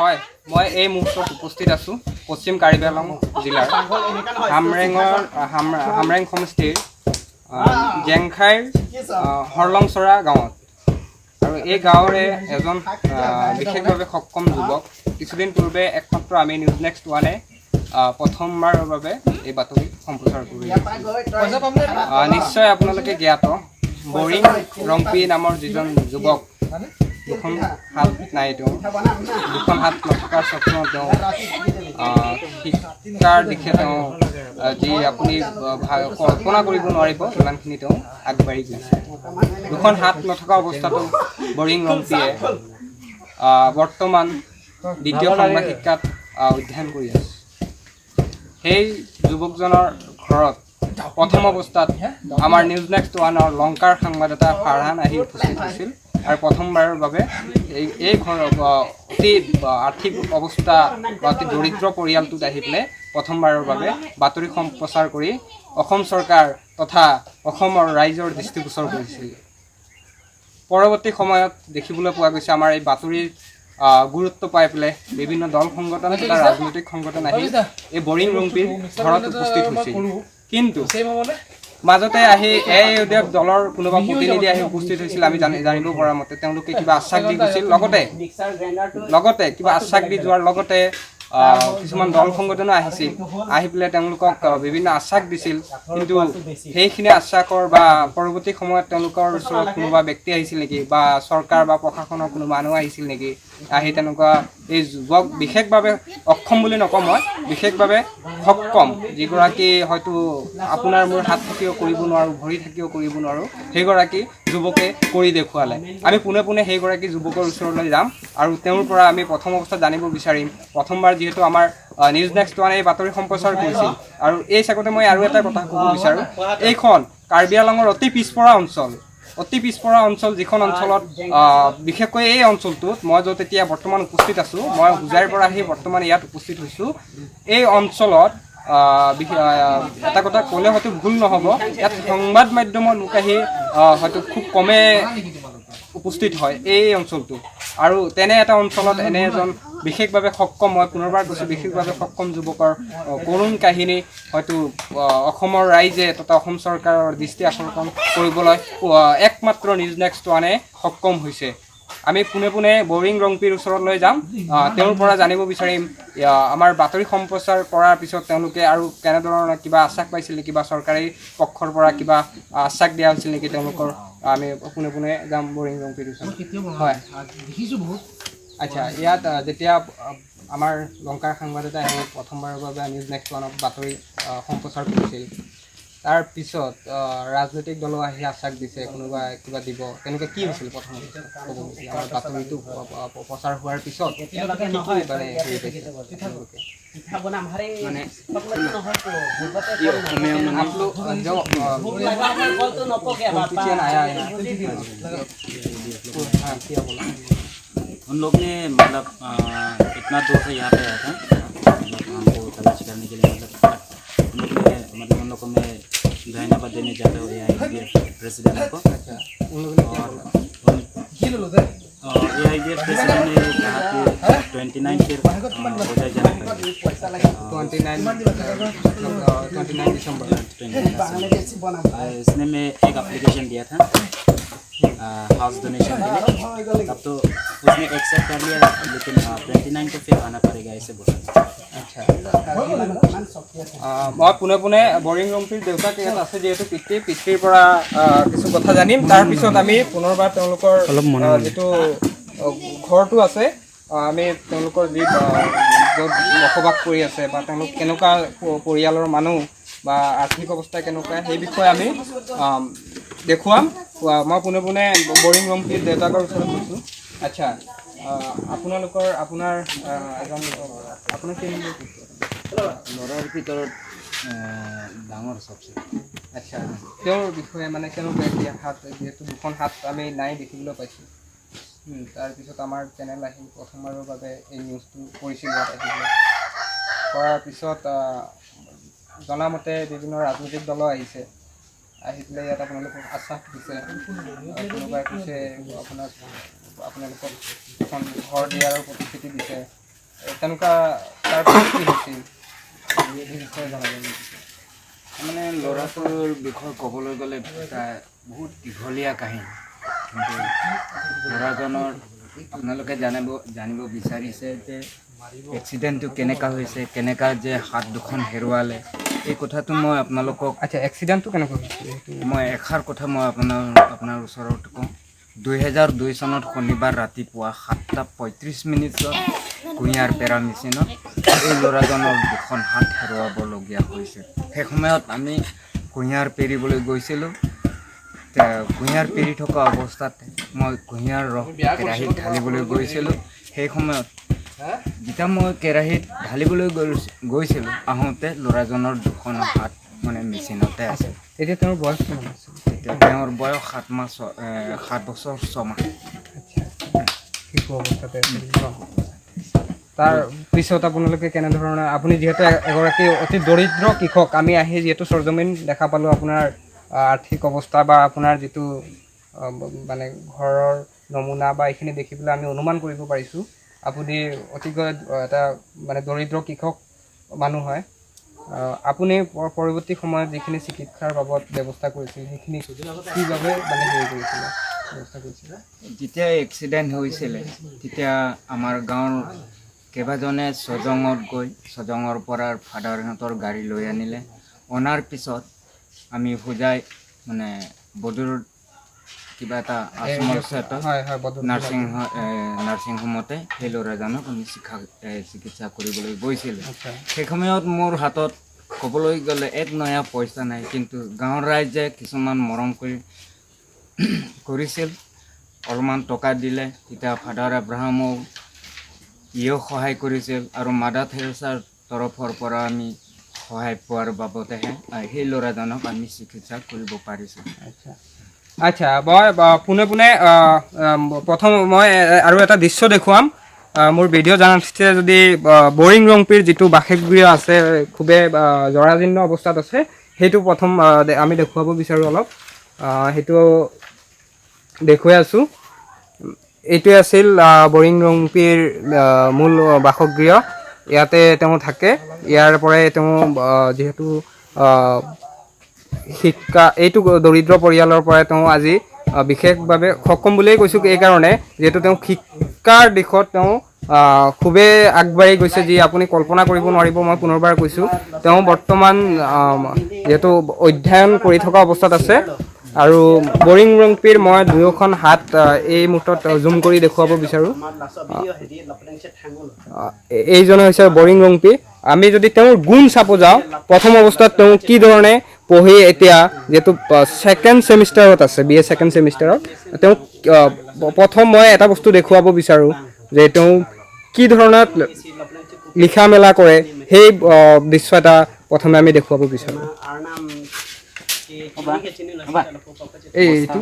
হয় মই এই মুহূৰ্তত উপস্থিত আছোঁ পশ্চিম কাৰ্বি আংলং জিলাৰ হামৰেং সমষ্টিৰ জেংখাইৰ হৰলংচৰা গাঁৱত। আৰু এই গাঁৱৰে এজন বিশেষভাৱে সক্ষম যুৱক কিছুদিন পূৰ্বে একমাত্ৰ আমি নিউজ নেক্সট ওৱানে প্ৰথমবাৰৰ বাবে এই বাতৰি সম্প্ৰচাৰ কৰি নিশ্চয় আপোনালোকে জ্ঞাত বৰিং ৰম্পি নামৰ যিজন যুৱক দুখন হাত নাই তেওঁ দুখন হাত নথকাৰ স্বপ্ন তেওঁ শিক্ষাৰ দিশে তেওঁ যি আপুনি কল্পনা কৰিব নোৱাৰিব ইমানখিনি তেওঁ আগবাঢ়ি গৈছে। দুখন হাত নথকা অৱস্থাতো বৰিং ৰম্পিয়ে বৰ্তমান দ্বিতীয় ষাণ্মাসিকাত অধ্যয়ন কৰি আছে। সেই যুৱকজনৰ ঘৰত প্ৰথম অৱস্থাত আমাৰ নিউজ নেক্সট ওৱানৰ লংকাৰ সংবাদদাতা ফাৰহান আহি উপস্থিত হৈছিল আৰু প্ৰথমবাৰৰ বাবে এই ঘৰ অতি আৰ্থিক অৱস্থা বা অতি দৰিদ্ৰ পৰিয়ালটোত আহি পেলাই প্ৰথমবাৰৰ বাবে বাতৰি সম্প্ৰচাৰ কৰি অসম চৰকাৰ তথা অসমৰ ৰাইজৰ দৃষ্টিগোচৰ কৰিছিল। পৰৱৰ্তী সময়ত দেখিবলৈ পোৱা গৈছে আমাৰ এই বাতৰিৰ গুৰুত্ব পাই পেলাই বিভিন্ন দল সংগঠন তথা ৰাজনৈতিক সংগঠন আহি এই বৰিং ৰম্পিৰ ঘৰত উপস্থিত হৈছিল। কিন্তু মাজতে আহি এই দলৰ কোনোবা প্ৰতিনিধি আহি উপস্থিত হৈছিল আমি জানিব পৰা মতে তেওঁলোকে কিবা আশ্বাস দি গৈছিল লগতে কিবা আশ্বাস দি যোৱাৰ লগতে কিছুমান দল সংগঠনো আহিছিল আহি পেলাই তেওঁলোকক বিভিন্ন আশ্বাস দিছিল। কিন্তু সেইখিনি আশ্বাসৰ বা পৰৱৰ্তী সময়ত তেওঁলোকৰ ওচৰত কোনোবা ব্যক্তি আহিছিল নেকি বা চৰকাৰ বা প্ৰশাসনৰ কোনো মানুহ আহিছিল নেকি আহি তেনেকুৱা এই যুৱক বিশেষভাৱে অক্ষম বুলি নকওঁ মই বিশেষভাৱে সক্ষম যিগৰাকী হয়তো আপোনাৰ মোৰ হাত থাকিও কৰিব নোৱাৰোঁ ভৰি থাকিও কৰিব নোৱাৰোঁ সেইগৰাকী যুৱকে কৰি দেখুৱালে। আমি পোনে পোনে সেইগৰাকী যুৱকৰ ওচৰলৈ যাম আৰু তেওঁৰ পৰা আমি প্ৰথম অৱস্থাত জানিব বিচাৰিম প্ৰথমবাৰ যিহেতু আমাৰ নিউজ নেক্সট ওৱানে এই বাতৰি সম্প্ৰচাৰ কৰিছিল। আৰু এই চাগতে মই আৰু এটা কথা ক'ব বিচাৰোঁ এইখন কাৰ্বি আংলঙৰ অতি পিছপৰা অঞ্চল যিখন অঞ্চলত বিশেষকৈ এই অঞ্চলটোত মই য'ত এতিয়া বৰ্তমান উপস্থিত আছোঁ মই হোজাইৰ পৰা আহি বৰ্তমান ইয়াত উপস্থিত হৈছোঁ। এই অঞ্চলত এটা কথা ক'লে হয়তো ভুল নহ'ব ইয়াত সংবাদ মাধ্যমৰ লোক আহি হয়তো খুব কমে উপস্থিত হয় এই অঞ্চলটো। আৰু তেনে এটা অঞ্চলত এনে এজন বিশেষভাৱে সক্ষম মই পুনৰবাৰ কৈছোঁ বিশেষভাৱে সক্ষম যুৱকৰ কৰুণ কাহিনী হয়তো অসমৰ ৰাইজে তথা অসম চৰকাৰৰ দৃষ্টি আকৰ্ষণ কৰিবলৈ একমাত্ৰ নিউজ নেক্সট ওৱানে সক্ষম হৈছে। আমি পোনে পোনে বৰিং ৰম্পিৰ ওচৰলৈ যাম তেওঁৰ পৰা জানিব বিচাৰিম আমাৰ বাতৰি সম্প্ৰচাৰ কৰাৰ পিছত তেওঁলোকে আৰু কেনেধৰণৰ কিবা আশ্বাস পাইছিল নেকি বা চৰকাৰী পক্ষৰ পৰা কিবা আশ্বাস দিয়া হৈছিল নেকি তেওঁলোকৰ আমি পোনে পোনে যাম বৰিং ৰম্পিৰ ওচৰত। হয় আচ্ছা ইয়াত যেতিয়া আমাৰ লংকাৰ সংবাদদাতা আহি প্ৰথমবাৰৰ বাবে নিউজ নেক্সট ওৱানত বাতৰি সম্প্ৰচাৰ কৰিছিল তাৰপিছত ৰাজনৈতিক দলো আহি আশ্বাস দিছে কোনোবা কিবা দিব তেনেকৈ কি হৈছিল প্ৰথম ক'ব গৈছিল আমাৰ বাতৰিটো প্ৰচাৰ হোৱাৰ পিছত उन लोग ने मतलब इतना दूर से यहाँ पे आया था मतलब हमको तलाश करने के लिए मतलब उन लोगों में धन्यवाद देने जाते हुए प्रेसिडेंट को प्रेसिडेंट ने कहा कि 29 के हो जाए जाना 29 दिसंबर इसने मैं एक एप्लीकेशन दिया था हाउस डोनेशन के लिए तब तो उसने एक्सेप्ट कर लिया लेकिन 29 को फिर आना पड़ेगा ऐसे बोला। আচ্ছা মই পোনে পোনে বৰিং ৰম্পিৰ দেউতাক ইয়াত আছে যিহেতু পিতৃৰ পৰা কিছু কথা জানিম তাৰপিছত আমি পুনৰবাৰ তেওঁলোকৰ যিটো ঘৰটো আছে আমি তেওঁলোকৰ যি য'ত বসবাস কৰি আছে বা তেওঁলোক কেনেকুৱা পৰিয়ালৰ মানুহ বা আৰ্থিক অৱস্থা কেনেকুৱা সেই বিষয়ে আমি দেখুৱাম। মই পোনে পোনে বৰিং ৰম্পিৰ দেউতাকৰ ওচৰত গৈছোঁ। আচ্ছা আপোনালোকৰ আপোনাৰ এজন আপোনাৰ ল'ৰাৰ ভিতৰত ডাঙৰ চবচে। আচ্ছা তেওঁৰ বিষয়ে মানে কেনেকুৱা এতিয়া হাত যিহেতু দুখন হাত আমি নাই দেখিবলৈ পাইছোঁ তাৰপিছত আমাৰ চেনেল আহি প্ৰথমবাৰৰ বাবে এই নিউজটো কৰিছিল ইয়াত আহিবলৈ কৰাৰ পিছত জনামতে বিভিন্ন ৰাজনৈতিক দলো আহিছে আহি পেলাই ইয়াত আপোনালোকক আশ্বাস দিছে কোনোবাই কৈছে আপোনালোকক এখন ঘৰ দিয়াৰ প্ৰতিশ্ৰুতি দিছে তেনেকুৱা তাৰপিছত কি হৈছিল এই বিষয়ে জনাব নেকি? মানে ল'ৰাটোৰ বিষয়ে ক'বলৈ গ'লে এটা বহুত দীঘলীয়া কাহিনী, কিন্তু ল'ৰাজনৰ আপোনালোকে জানিব বিচাৰিছে যে এক্সিডেণ্টটো কেনেকুৱা হৈছে, কেনেকুৱা যে হাত দুখন হেৰুৱালে, এই কথাটো মই আপোনালোকক আচ্ছা এক্সিডেণ্টটো কেনেকুৱা হৈছিল মই এষাৰ কথা মই আপোনাৰ ওচৰত কওঁ। 2002 চনত শনিবাৰ ৰাতিপুৱা 7:35 কুঁহিয়াৰ পেৰা মেচিনত এই ল'ৰাজনৰ দুখন হাত হেৰুৱাবলগীয়া হৈছিল। সেই সময়ত আমি কুঁহিয়াৰ পেৰিবলৈ গৈছিলোঁ। কুঁহিয়াৰ পেৰি থকা অৱস্থাতে মই কুঁহিয়াৰ ৰস কেৰাহীত ঢালিবলৈ গৈছিলোঁ। সেই সময়ত যেতিয়া মই কেৰাহীত ঢালিবলৈ গৈছিলোঁ, আহোঁতে ল'ৰাজনৰ দুখন হাত মানে মেচিনতে আছে। তেতিয়া তেওঁৰ বয়স কিমান আছিল? তেতিয়া তেওঁৰ বয়স 7 বছৰ 6 মাহ। শিশু অৱস্থাতে আছিল। তাৰ পিছত আপোনালোকে কেনেধৰণে, আপুনি যিহেতু এগৰাকী অতি দৰিদ্ৰ কৃষক, আমি আহি যিহেতু সৰজমিন দেখা পালোঁ আপোনাৰ আৰ্থিক অৱস্থা বা আপোনাৰ যিটো মানে ঘৰৰ নমুনা বা এইখিনি দেখি পেলাই আমি অনুমান কৰিব পাৰিছোঁ আপুনি অতিকৈ এটা মানে দৰিদ্ৰ কৃষক মানুহ হয়। আপুনি পৰৱৰ্তী সময়ত যিখিনি চিকিৎসাৰ বাবদ ব্যৱস্থা কৰিছিল সেইখিনি কিভাৱে মানে হেৰি কৰিছিলে ব্যৱস্থা কৰিছিলে? যেতিয়া এক্সিডেণ্ট হৈছিলে তেতিয়া আমাৰ গাঁৱৰ কেইবাজনে ছজঙৰ পৰা ফাদাৰহঁতৰ গাড়ী লৈ আনিলে। অনাৰ পিছত আমি হোজাই মানে বদৰুৰ কিবা এটা আশ্ৰমৰ নাৰ্ছিং হোমতে সেই ল'ৰাজনক আমি চিকিৎসা কৰিবলৈ গৈছিলোঁ। সেই সময়ত মোৰ হাতত ক'বলৈ গ'লে এক নয়া পইচা নাই, কিন্তু গাঁৱৰ ৰাইজে কিছুমান মৰম কৰিছিল, অলপমান টকা দিলে। তেতিয়া ফাদাৰ আব্ৰাহামো সহায় কৰিছিল আৰু মাদাৰ থেৰেছাৰ তৰফৰ পৰা আমি সহায় পোৱাৰ বাবদেহে সেই ল'ৰাজনক আমি চিকিৎসা কৰিব পাৰিছোঁ। আচ্ছা, মই পোনে প্ৰথম মই আৰু এটা দৃশ্য দেখুৱাম। মোৰ ভিডিঅ' জাৰ্নেলিষ্টে যদি বৰিং ৰংপিৰ যিটো বাসগৃহ আছে খুবেই জৰাজীৰ্ণ অৱস্থাত আছে, সেইটো প্ৰথম আমি দেখুৱাব বিচাৰোঁ অলপ। সেইটো দেখুৱাই আছোঁ। এইটোৱে আছিল বৰিং ৰংপিৰ মূল বাসগৃহ। ইয়াতে তেওঁ থাকে। ইয়াৰ পৰাই তেওঁ যিহেতু শিক্ষা, এইটো দৰিদ্ৰ পৰিয়ালৰ পৰাই তেওঁ আজি বিশেষভাৱে সক্ষম বুলিয়েই কৈছোঁ এইকাৰণে যিহেতু তেওঁ শিক্ষাৰ দিশত তেওঁ খুবেই আগবাঢ়ি গৈছে, যি আপুনি কল্পনা কৰিব নোৱাৰিব। মই পুনৰবাৰ কৈছোঁ, তেওঁ বৰ্তমান যিহেতু অধ্যয়ন কৰি থকা অৱস্থাত আছে। আৰু বৰিং ৰংপিৰ মই দুয়োখন হাত এই মুহূৰ্তত জুম কৰি দেখুৱাব বিচাৰোঁ। এইজনে হৈছে বৰিং ৰংপি। আমি যদি তেওঁৰ গুণ চাব যাওঁ, প্ৰথম অৱস্থাত তেওঁ কি ধৰণে পঢ়ি এতিয়া যিহেতু ছেকেণ্ড ছেমিষ্টাৰত আছে, BA ছেকেণ্ড ছেমিষ্টাৰত, তেওঁ প্ৰথম মই এটা বস্তু দেখুৱাব বিচাৰোঁ যে তেওঁ কি ধৰণত লিখা মেলা কৰে, সেই দৃশ্য এটা প্ৰথমে আমি দেখুৱাব বিচাৰোঁ। এইটো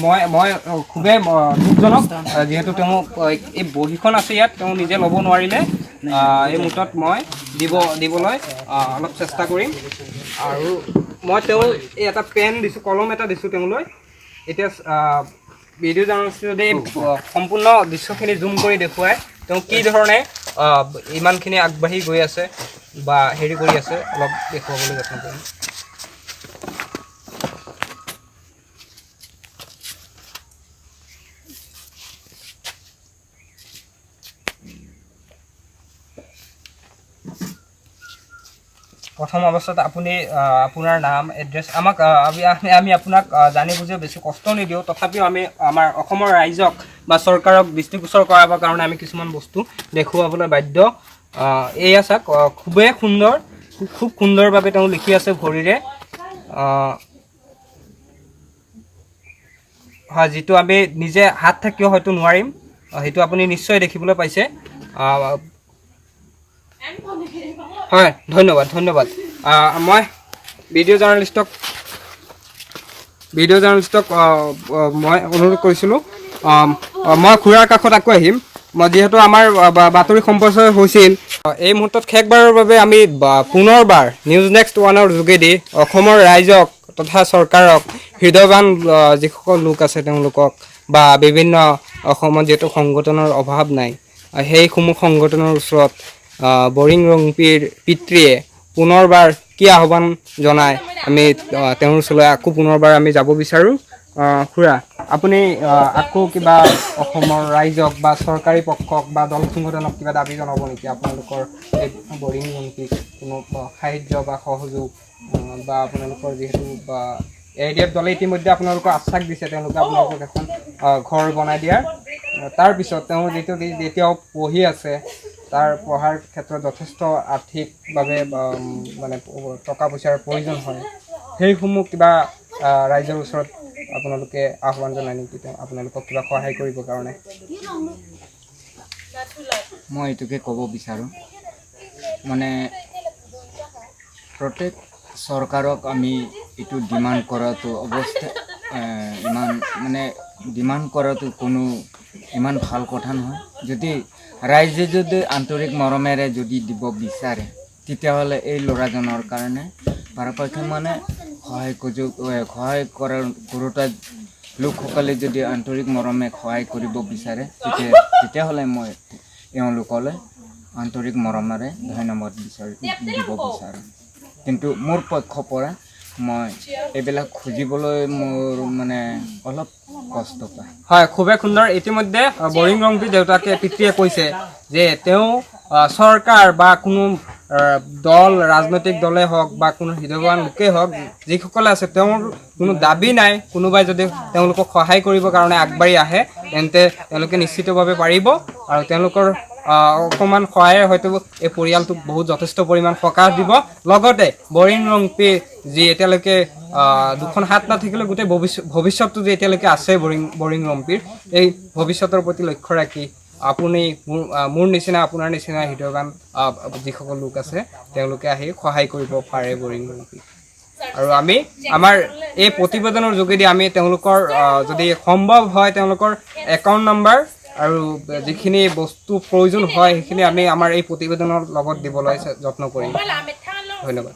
মই খুবেই দুখজনক, যিহেতু তেওঁ এই বহীখন আছে ইয়াত তেওঁ নিজে ল'ব নোৱাৰিলে। এই মুহূৰ্তত মই দিবলৈ অলপ চেষ্টা কৰিম। আৰু মই তেওঁ এই এটা পেন দিছোঁ, কলম এটা দিছোঁ তেওঁলৈ। এতিয়া ভিডিঅ' জাৰ্নেলিষ্টে যদি সম্পূৰ্ণ দৃশ্যখিনি জুম কৰি দেখুৱাই তেওঁ কি ধৰণে ইমানখিনি আগবাঢ়ি গৈ আছে বা হেৰি কৰি আছে, অলপ দেখুৱাবলৈ যত্ন কৰিম। প্ৰথম অৱস্থাত আপুনি আপোনাৰ নাম, এড্ৰেছ আমাক আমি আপোনাক জানি বুজি বেছি কষ্ট নিদিওঁ, তথাপিও আমি আমাৰ অসমৰ ৰাইজক বা চৰকাৰক দৃষ্টিগোচৰ কৰাবৰ কাৰণে আমি কিছুমান বস্তু দেখুৱাবলৈ বাধ্য। এয়া চাওক, খুবেই সুন্দৰ, খুব সুন্দৰভাৱে তেওঁ লিখি আছে ভৰিৰে। হয়, যিটো আমি নিজে হাত থাকিও হয়তো নোৱাৰিম, সেইটো আপুনি নিশ্চয় দেখিবলৈ পাইছে। হয়, ধন্যবাদ। মই ভিডিঅ' জাৰ্নেলিষ্টক মই অনুৰোধ কৰিছিলোঁ, মই খুৰাৰ কাষত আকৌ আহিম। মই যিহেতু আমাৰ বাতৰি সম্প্ৰচাৰ হৈছিল, এই মুহূৰ্তত শেষবাৰৰ বাবে আমি পুনৰবাৰ নিউজ নেক্সট ওৱানৰ যোগেদি অসমৰ ৰাইজক তথা চৰকাৰক, হৃদয়ৱান যিসকল লোক আছে তেওঁলোকক বা বিভিন্ন অসমত যিহেতু সংগঠনৰ অভাৱ নাই, সেইসমূহ সংগঠনৰ ওচৰত বৰিং ৰংপিৰ পিতৃয়ে পুনৰবাৰ কি আহ্বান জনায় আমি তেওঁৰ ওচৰলৈ আকৌ পুনৰবাৰ আমি যাব বিচাৰোঁ। খুৰা, আপুনি আকৌ কিবা অসমৰ ৰাইজক বা চৰকাৰী পক্ষক বা দল সংগঠনক কিবা দাবী জনাব নেকি? আপোনালোকৰ এই বৰিং ৰংপিক কোনো সাহায্য বা সহযোগ বা আপোনালোকৰ যিহেতু AIDF দলে ইতিমধ্যে আপোনালোকৰ আশ্বাস দিছে তেওঁলোকে আপোনালোকক এখন ঘৰ বনাই দিয়াৰ। তাৰপিছত তেওঁ যেতিয়াও পঢ়ি আছে তাৰ পঢ়াৰ ক্ষেত্ৰত যথেষ্ট আৰ্থিকভাৱে মানে টকা পইচাৰ প্ৰয়োজন হয়। সেইসমূহ কিবা ৰাইজৰ ওচৰত আপোনালোকে আহ্বান জনায় নেকি আপোনালোকক কিবা সহায় কৰিবৰ কাৰণে? মই এইটোকে ক'ব বিচাৰোঁ, মানে প্ৰত্যেক চৰকাৰক আমি এইটো ডিমাণ্ড কৰাটো অৱস্থা ইমান মানে ডিমাণ্ড কৰাটো কোনো ইমান ভাল কথা নহয়। যদি ৰাইজে যদি আন্তৰিক মৰমেৰে যদি দিব বিচাৰে তেতিয়াহ'লে এই ল'ৰাজনৰ কাৰণে পৰাপক্ষে মানে সহায় কৰোঁতা লোকসকলে যদি আন্তৰিক মৰমে সহায় কৰিব বিচাৰে তেতিয়াহ'লে মই এওঁলোকলৈ আন্তৰিক মৰমেৰে ধন্যবাদ দিব বিচাৰোঁ। কিন্তু মোৰ পক্ষৰ পৰা মই এইবিলাক খুজিবলৈ মোৰ মানে অলপ কষ্ট পায়। হয়, খুবেই সুন্দৰ। ইতিমধ্যে বৰিং ৰংপিৰ দেউতাকে পিতৃয়ে কৈছে যে তেওঁ চৰকাৰ বা কোনো দল ৰাজনৈতিক দলে হওক বা কোনো হৃদয়ৱান লোকেই হওক যিসকলে আছে তেওঁৰ কোনো দাবী নাই। কোনোবাই যদি তেওঁলোকক সহায় কৰিবৰ কাৰণে আগবাঢ়ি আহে তেন্তে তেওঁলোকে নিশ্চিতভাৱে পাৰিব আৰু তেওঁলোকৰ অকণমান সহায়ে হয়তো এই পৰিয়ালটোক বহুত যথেষ্ট পৰিমাণ সকাহ দিব। লগতে বৰিং ৰংপি যি এতিয়ালৈকে দুখন হাত নাথাকিলেও গোটেই ভৱিষ্যতটো যে এতিয়ালৈকে আছে বৰিং ৰংপিৰ, এই ভৱিষ্যতৰ প্ৰতি লক্ষ্য ৰাখি আপুনি মোৰ নিচিনা আপোনাৰ নিচিনা হৃদয়ৱান যিসকল লোক আছে তেওঁলোকে আহি সহায় কৰিব পাৰে বৰিং ৰংপিক। আৰু আমি আমাৰ এই প্ৰতিবেদনৰ যোগেদি আমি তেওঁলোকৰ যদি সম্ভৱ হয় তেওঁলোকৰ একাউণ্ট নাম্বাৰ আৰু যিখিনি বস্তু প্ৰয়োজন হয় সেইখিনি আমি আমাৰ এই প্ৰতিবেদনৰ লগত দিবলৈ যত্ন কৰিম। ধন্যবাদ।